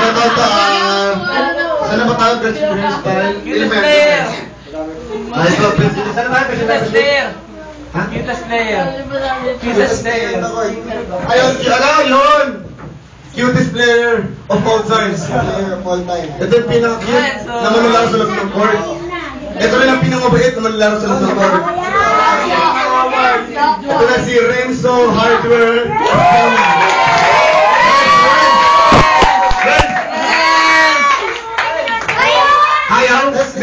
Shoutout sana ba tayo Prince Style? Cutest player! Ay, ito, Prince. Sana tayo Cutest player! Ha? Cutest player! Cutest player! Ayun, yun! Cutest player of all times. Player of all time. Ito yung pinaka-cute na manlalaro sa loob ng court. Ito rin ang pinaka-mabait na manlalaro sa loob ng court. Ito na si Renzo Hardware. Ayaw! Renz!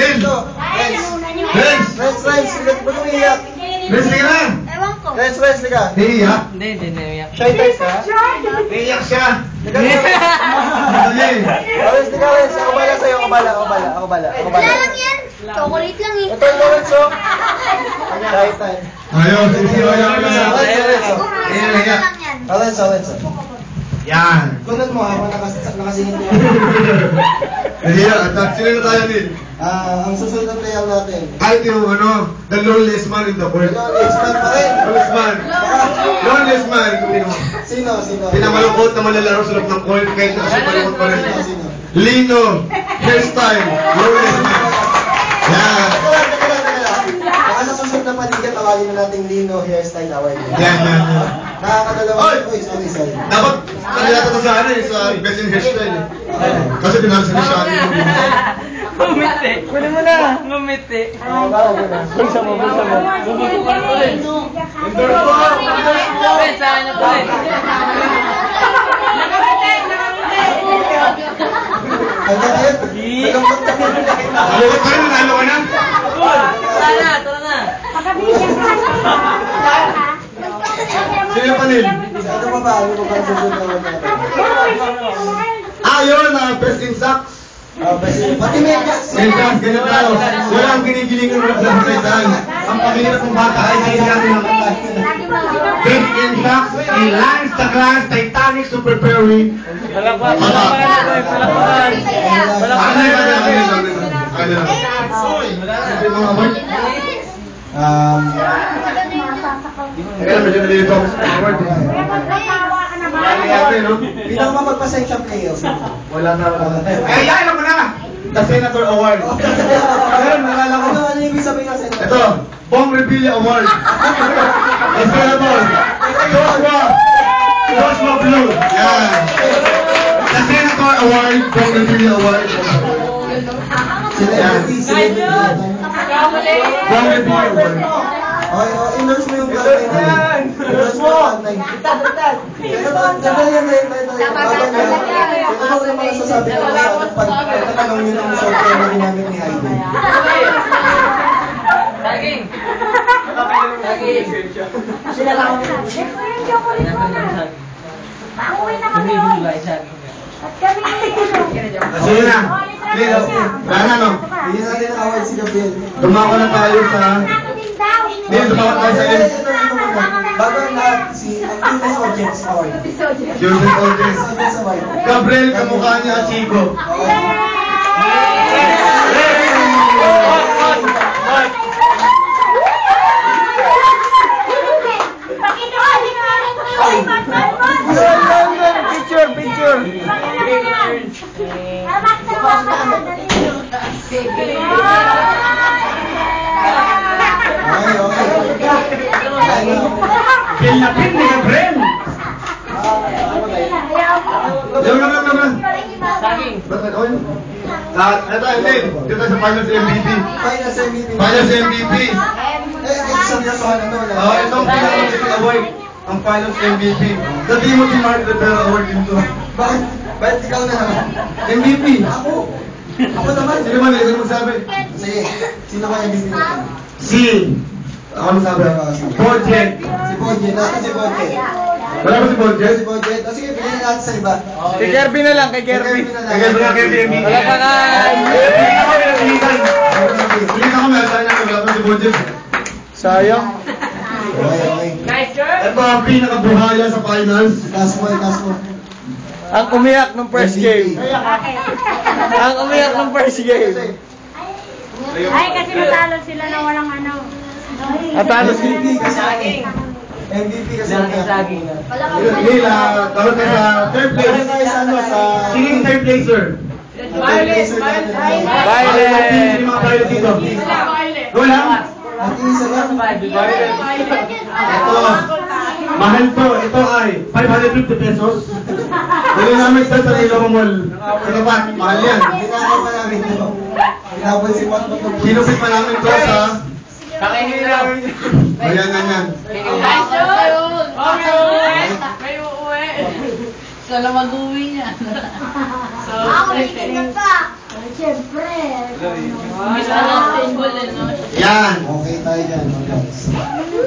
Renz, ba't mo iiyak? Renz, sige na! Ewan ko. Renz, naliga. Iiyak? Hindi naiyak. Shy type ka? Iiyak siya! Liga, Renz. Renz, liga, Renz. Ako bala sa'yo, ako bala. Wala lang yan. Chocolate lang eh. Ito yung Renz, oh. Shy type. Ayaw, sisiyo yan na. Renz. Iiyak. Renz. Yan! Kunod mo, ako nakasingin ko. Iiyak, at sino na tayo din? Ang susunod na player natin. Kahit yung the loneliest man in the world. Loneliest man pa rin. Loneliest man. Sino? Pinamalungkot na malalaro sa loob ng court kahit nakamalungkot pa rin. Sino? Lino, hairstyle, loneliest man. Yan. Teka lang. Baka sa susunod na paliga, tawagin na natin Lino Hairstyle Award. Yan. Nakakadalawa. Uy, sorry. Dapat kanilata to sa sa best in hairstyle. Kasi pinarasa ni Shani. Ngumiti. Kunin mo na. Ngumiti. Bulsa mo. Sa akin na po eh. Alukot ka rin, nalo ka na. Tara na. Sino pa rin? Ano pa ba ang susunod na award natin? Yun, best in socks. Pati Megas. Megas, ganyan tayo. Walang kinigilingan ng nagsasayitan. Ang pangirap ng bata ay kailangan ng best in socks, Lance the Glass, Titanic, Super Perry. Palakpakan. Pinakamapagpasensya player. Wala na. Ayan mo na! The Senator Award. Meron, nalala ko. Ano ibig sabihin ng senator? Ito, Bong Revilla Award. The Senator. Joshua Blue. Yan. The Senator Award, Bong Revilla Award. Celebrity. Bong Revilla Award. Endorse mo yung platay na yun. Endorse mo yung platay. Ganda yan na yun. Ano ko naman nasasabi ko sa pagkatanong yun ang software na ginamit ni Heidi. Saging. Sila lang. Siyempre yung chocolate mo na. Pauwi na kami hoy. At kami Sige na. Wala no? Bigyan natin ang award si Gabriel. Dumako na tayo sa... Dumako tayo sa Bago ang lahat, ang Cutest Audience Award. Joseph Oldes. Audience Award. Gabriel, kamukha niya Chico. Picture. Pinapin ni Gabriel. Lang. Saging. Bakit? Ito, hindi. Dito sa Finals MVP. Finals MVP. Finals MVP. Seryosohan na to. Ito ang pinaka-MVP award. Ang Finals MVP. Sa Timothy Mark Rivera Award din to. Bakit ikaw na naman? MVP. Ako naman. Sino man, ito magsabi. Sige, sino ba yung MVP natin? Ako magsabi. Bojet. Si Bojet. Nasaan si Bojet? Wala ba si Bojet? Si Bojet. Sige, piliin natin sa iba. Kay Kirby na lang, kay Kirby. Palakpakan. Hindi na kami, asahan niya wala pa si Bojet. Sayang. Okay. Nice shirt. Ito ang pinakabuhaya sa finals. Last one. Ang umiyak ng first game. Ang umiyak ng first game. Ay, kasi natalo sila na walang ano. Natalo si MVP kasi. MVP kasi Sige, tawag tayo sa third place. tayo sa ano, sa... Sino yung third placer? Violet! Sino yung mga violet dito? Go lang. Nag-iisa lang. Ito, mahal to. Ito ay 550 pesos. Dali namin sa Ilocos Mall. Ano ba? Mahal yan. Pinakaw pa namin ito. Pinabal si Juan Bato. Sinupit pa namin to sa... Ayan, ganyan. Sana mag-uwi niya. Siyempre. Yan. Okay tayo dyan, mga guys.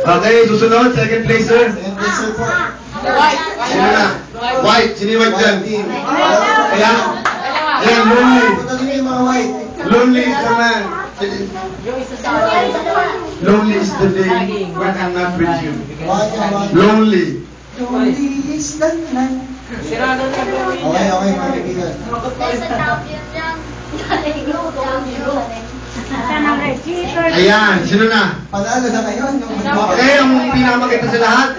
Okay, susunod, second placer. And this is for... Sino na? White. Sino yung white dyan? White team. Ayan. Ayan, lonely. Punta din yung mga white. Lonely is the man. Lonely is the day when I'm not with you. Bakit yung mga... Lonely. Lonely is the night. Okay, okay, mga kaibigan. Ayan, sino na? Panalo na ngayon. Okay, ang pinamakita sa lahat,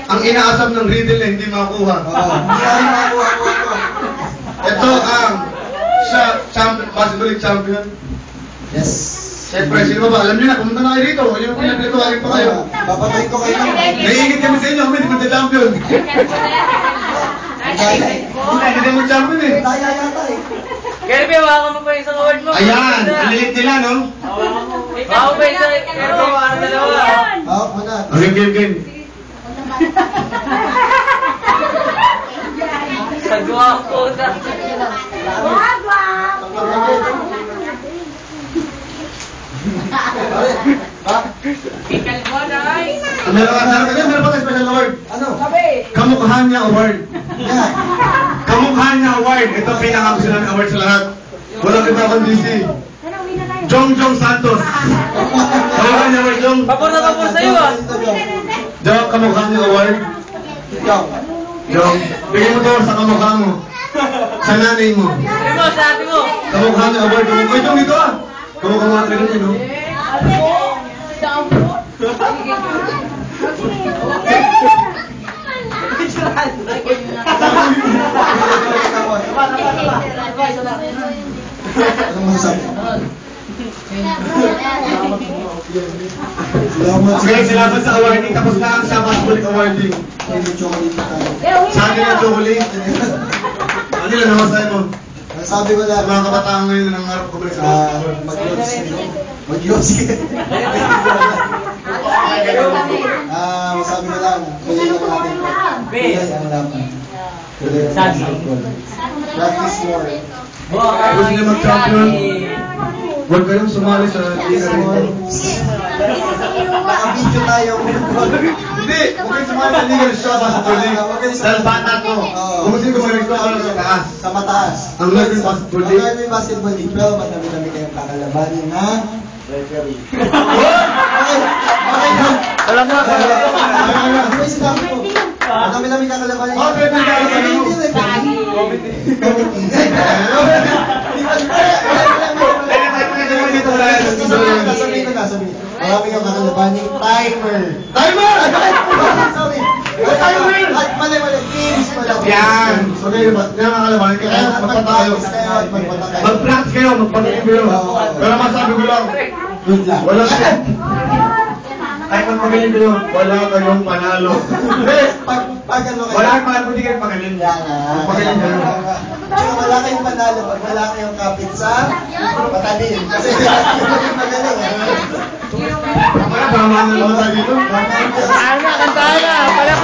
ang inaasam ng riddle na hindi makuha. Hindi rin makakuha ko ito. Ito ang champion, basketball champion. Yes. Siyempre, sino ba? Alam niyo na, pumunta na kayo dito. Yung pinaglutuagin pa kayo. Papatay ko kayo. Naiingit kami sa inyo, kami hindi mo champion. Hindi mo champion eh. Daya yata eh. Kirby, hawakan mo pa yung isang award mo. Ayan, ang lilit nila, no? Hawakan pa isang, Kirby, ano dalawa? Hawak mo na. Okay, game. Sagwa ko na. Meron pa special award. Ano? Kamukha niya award. Yan. Kamukha niya award. Ito pinakagusto namin award sa lahat. Walang iba kundi si Jong Santos. Kamukha niya award, Jong. Papor na papor sa'yo ah. Jong, kamukha niya award. Ikaw. Jong, bigyan mo to sa kamukha mo. Sa nanay mo. Sabi mo, sa ate mo. Kamukha niya award. Uy, Jong, dito ah. Kamukha mo natin rin, no? Anong masasabi? Okay, salamat sa awarding. Tapos na ang sa basketball awarding. Hindi chocolate na tayo. Sa akin ang chocolate. Ano yun, naman sa'yo mo? Sabi ko Sa lang, mga kabataan ngayon na nangarap ko balik sa mag-yosi. Sabi ko lang, tuloy lang natin po. Tuloy ang laban. Tuloy ang laban. Practice more. Gusto niya mag-champion? Huwag kayong sumali sa liga rito. Naka-video tayo. Hindi! Huwag kayong sumali sa liga rito sa basketball league. Dahil bata to. Kung gusto nyo gumaling ko, ako sa taas. Sa mataas. Ang Larkin Basketball Ang League. Larkin Basketball League. Pero madami-dami kayong kakalabanin na referee. Okay. Okay na. Alam mo, Ano yung sinabi mo? Madami-dami kakalabanin. Oh, pwede na. Hindi referee. Sabihin ko na. Marami kang kakalabanin. Timer. Timer! Sorry. Timer! At mali. Games pala. Yan! Okay, nakakalabanin kaya magpatayo. Mag-practice kayo, magpatayo kayo. Pero masabi ko lang, Good luck. wala kayo. Kahit magpagaling kayo, wala kayong panalo. Pag ano kayo? Wala kayong panalo, hindi kayo pagaling. Magpagaling kayo. Tsaka wala kayong panalo pag wala kayong kapit sa patalim. Kasi magaling. Wala, tama na naman tayo dito. kantahan na. Pala